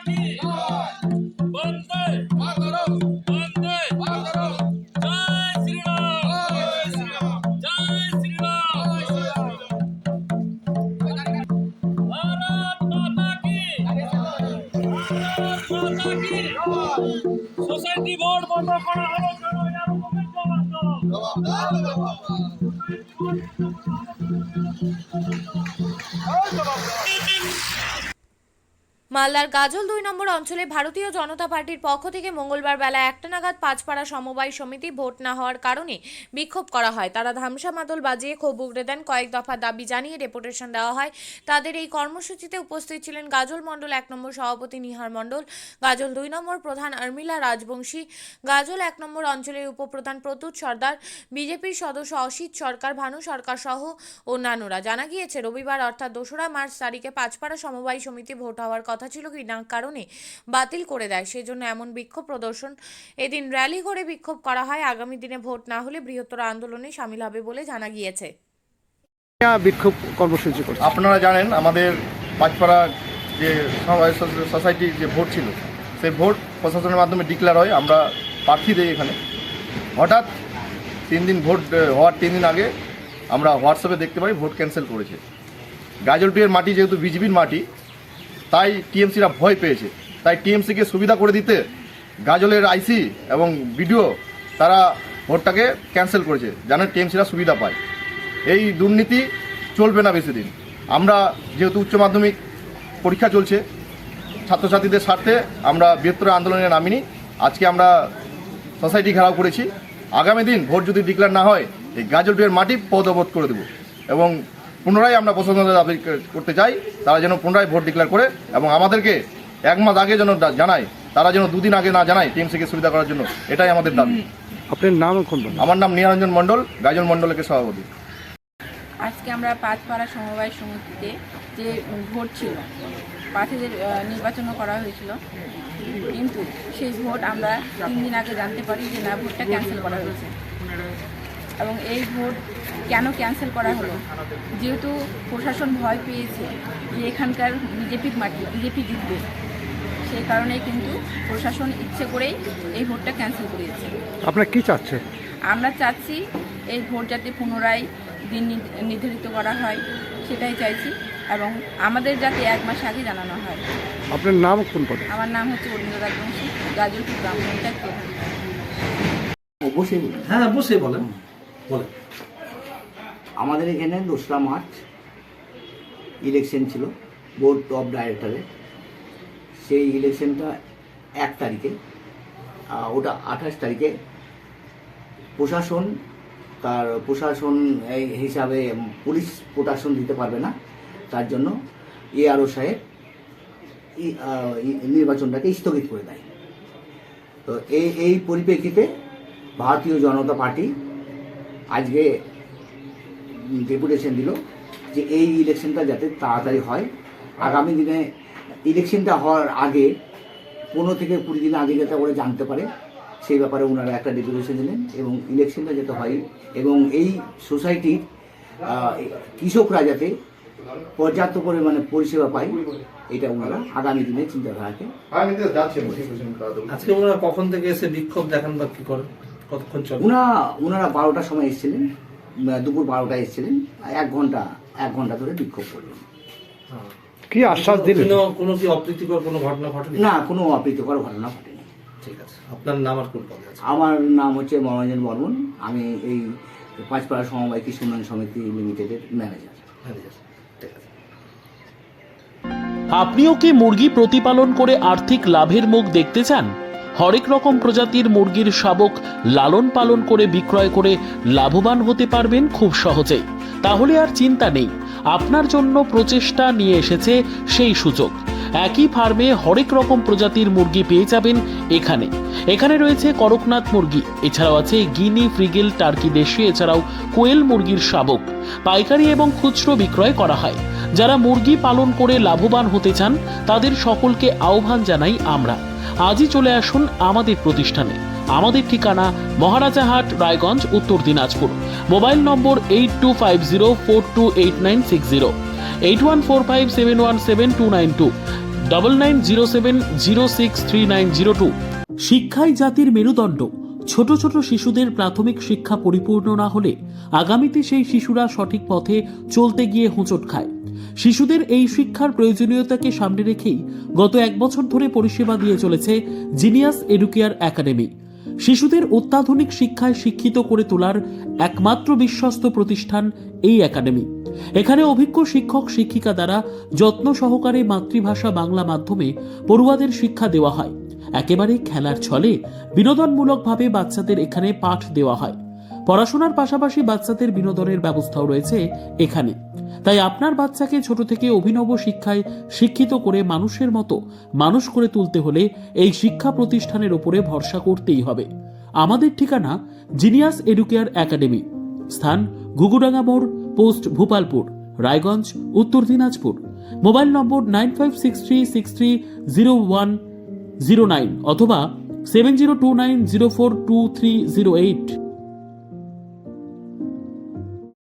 কি বন্দে মাতরম বন্দে মাতরম জয় শ্রীরাম জয় শ্রীরাম জয় শ্রীরাম জয় শ্রীরাম ভারত মাতা কি ভারত মাতা কি সোসাইটি বোর্ড বন্ধ করা হলো কেন এর উপরে জবাব দাও মালদার গাজল 2 নম্বর অঞ্চলে ভারতীয় জনতা পার্টির পক্ষ থেকে মঙ্গলবার বেলা 1টা নাগাদ পাঁচপাড়া সমবায় সমিতি ভোট না হওয়ার কারণে বিক্ষোভ করা হয়। তারা ধামসা মাদল বাজিয়ে ক্ষোভ উগড়ে দেন। কয়েক দফা দাবি জানিয়ে ডেপুটেশন দেওয়া হয়। তাদের এই কর্মসূচিতে উপস্থিত ছিলেন গাজল মণ্ডল 1 নম্বর সভাপতি নিহার মণ্ডল, গাজল 2 নম্বর প্রধান আর্মিলা রাজবংশী, গাজল 1 নম্বর অঞ্চলের উপপ্রধান প্রতুল সর্দার, বিজেপির সদস্য অসিত সরকার, ভানু সরকার সহ অন্যান্যরা। জানা গিয়েছে রবিবার অর্থাৎ 2রা মার্চ তারিখে পাঁচপাড়া সমবায় সমিতি ভোট হওয়ার কথা ছিল কিনা কারণে বাতিল করে দেয়, সেজন্য এমন বিক্ষোভ প্রদর্শন। এদিন র্যালি করে বিক্ষোভ করা হয়। আগামী দিনে ভোট না হলে বৃহত্তর আন্দোলনে সামিল হবে বলে জানা গিয়েছে। বিক্ষোভ কর্মসূচি করছে। আপনারা জানেন আমাদের পাঁচপাড়া যে সোসাইটির যে ভোট ছিল সেই ভোট প্রশাসনের মাধ্যমে ডিক্লেয়ার হয়। আমরা প্রার্থী দিই এখানে। হঠাৎ 3 দিন ভোট হওয়ার 3 দিন আগে আমরা হোয়াটসঅ্যাপে দেখতে পাই ভোট ক্যান্সেল করেছে। গাজলটির মাটি যেহেতু বিজেপির মাটি, তাই টিএমসিরা ভয় পেয়েছে। তাই টিএমসিকে সুবিধা করে দিতে গাজলের আইসি এবং বিডিও তারা ভোটটাকে ক্যান্সেল করেছে, যেন টিএমসিরা সুবিধা পায়। এই দুর্নীতি চলবে না বেশি দিন। আমরা যেহেতু উচ্চ মাধ্যমিক পরীক্ষা চলছে, ছাত্রছাত্রীদের স্বার্থে আমরা বৃহত্তর আন্দোলনে নামিনি। আজকে আমরা সোসাইটি ঘেরাও করেছি। আগামী দিন ভোট যদি ডিক্লেয়ার না হয় এই গাজলটির মাটি পদবধ করে দেব এবং পুনরায় আমরা প্রশাসনের দাবি করতে চাই তারা যেন পুনরায় ভোট ডিক্লেয়ার করে এবং আমাদেরকে 1 মাস আগে যেন জানায়, তারা যেন 2 দিন আগে না জানায় টিএমসিকে সুবিধা করার জন্য। এটাই আমাদের দাবি। আপনার নাম এখন? আমার নাম নিরঞ্জন মণ্ডল, গাজল মণ্ডলের সভাপতি। আজকে আমরা পাঁচপাড়া সমবায় সমিতিতে যে ভোট ছিল, প্রার্থীদের নির্বাচনও করা হয়েছিল, কিন্তু সেই ভোট আমরা 3 দিন আগে জানতে পারি যে না, ভোটটা ক্যান্সেল করা হয়েছে। এবং এই ভোট কেন ক্যান্সেল করা হলো? যেহেতু প্রশাসন ভয় পেয়েছে যে এখানকার বিজেপির মাটি, বিজেপি জিতবে, সেই কারণে কিন্তু প্রশাসন ইচ্ছে করেই এই ভোটটা ক্যান্সেল করিয়েছে। আপনারা কি চাচ্ছেন? আমরা চাচ্ছি এই ভোট যাতে পুনরায় দিন নির্ধারিত করা হয়, সেটাই চাইছি, এবং আমাদের যাতে 1 মাস আগে জানানো হয়। আপনার নাম কোন পদে? আমার নাম হচ্ছে অরুণ রাজবংশী, গাজলপুর গ্রাম পঞ্চায়েত প্রধান। অবশ্যই বলুন। হ্যাঁ, অবশ্যই বলেন। আমাদের এখানে 2রা মার্চ ইলেকশন ছিল বোর্ড অফ ডাইরেক্টরের। সেই ইলেকশনটা 1 তারিখে, ওটা 28 তারিখে প্রশাসন তার প্রশাসন এই হিসাবে পুলিশ প্রোটেকশন দিতে পারবে না, তার জন্য এআরও সাহেব নির্বাচনটাকে স্থগিত করে দেয়। তো এই পরিপ্রেক্ষিতে ভারতীয় জনতা পার্টি আজকে ডেপুটেশন দিল যে এই ইলেকশনটা যাতে তাড়াতাড়ি হয়। আগামী দিনে ইলেকশনটা হওয়ার আগে 15 থেকে 20 দিন আগে যাতে ওরা জানতে পারে, সেই ব্যাপারে ওনারা একটা ডেপুটেশন দিলেন এবং ইলেকশনটা যাতে হয় এবং এই সোসাইটির কৃষকরা যাতে পর্যাপ্ত পরিমাণে পরিষেবা পায়, এটা ওনারা আগামী দিনে চিন্তাধারাকে। আজকে ওনারা কখন থেকে এসে বিক্ষোভ দেখান বা কি করেন, কতক্ষণ চলে? ওনারা 12টার সময় এসেছিলেন, দুপুর 12টায় এসেছিলেন, 1 ঘন্টা ধরে বিক্ষোভ করলেন। কি আশ্বাস দিলেন? কোনো কি অপ্রীতিকর কোনো ঘটনা ঘটেনি? না, কোনো অপ্রীতিকর ঘটনা ঘটেনি। ঠিক আছে। আপনার নাম আর কোন পদে আছে? আমার নাম হচ্ছে মনোরঞ্জন বর্মন। আমি এই পাঁচপাড়া সমবায় কৃষি উন্নয়ন সমিতি লিমিটেডের ম্যানেজার। ঠিক আছে। আপনিও কি মুরগি প্রতিপালন করে আর্থিক লাভের মুখ দেখতে চান? হরেক রকম প্রজাতির মুরগির শাবক লালন পালন করে বিক্রয় করে লাভবান হতে পারবেন খুব সহজেই। তাহলে আর চিন্তা নেই, আপনার জন্য প্রচেষ্টা নিয়ে এসেছে সেই সুযোগ। একই ফার্মে হরেক রকম প্রজাতির মুরগি পেয়ে যাবেন এখানে রয়েছে করকনাথ মুরগি, এছাড়াও আছে গিনি, ফ্রিগেল, টার্কি দেশি, এছাড়াও কোয়েল মুরগির শাবক। পাইকারি এবং খুচরো বিক্রয় করা হয়। যারা মুরগি পালন করে লাভবান হতে চান তাদের সকলকে আহ্বান জানাই আমরা। আজই চলে আসুন আমাদের প্রতিষ্ঠানে। আমাদের ঠিকানা মহারাজাহাট, রায়গঞ্জ, উত্তর দিনাজপুর। মোবাইল নম্বর 8250428960, 8145717292। 9907063902। শিক্ষাই জাতির মেরুদণ্ড। ছোট ছোট শিশুদের প্রাথমিক শিক্ষা পরিপূর্ণ না হলে আগামীতে সেই শিশুরা সঠিক পথে চলতে গিয়ে হোঁচট খায়। শিশুদের এই শিক্ষার প্রয়োজনীয়তাকে সামনে রেখেই গত 1 বছর ধরে পরিষেবা দিয়ে চলেছে জিনিয়াস এডুকেয়ার একাডেমি। শিশুদের অত্যাধুনিক শিক্ষায় শিক্ষিত করে তোলার একমাত্র বিশ্বস্ত প্রতিষ্ঠান এই একাডেমি। এখানে অভিজ্ঞ শিক্ষক শিক্ষিকা দ্বারা যত্ন সহকারে মাতৃভাষা বাংলা মাধ্যমে পড়ুয়াদের শিক্ষা দেওয়া হয়। একেবারে খেলার ছলে বিনোদনমূলকভাবে বাচ্চাদের এখানে পাঠ দেওয়া হয়। পড়াশোনার পাশাপাশি বাচ্চাদের বিনোদনের ব্যবস্থাও রয়েছে এখানে। তাই আপনার বাচ্চাকে ছোট থেকে অভিনব শিক্ষায় শিক্ষিত করে মানুষের মতো মানুষ করে তুলতে হলে এই শিক্ষা প্রতিষ্ঠানের উপরে ভরসা করতেই হবে। আমাদের ঠিকানা জিনিয়াস এডুকেয়ার একাডেমি, স্থান ঘুঘুডাঙ্গা মোড়, পোস্ট ভূপালপুর, রায়গঞ্জ, উত্তর দিনাজপুর। মোবাইল নম্বর 9563630109 অথবা 7029042308।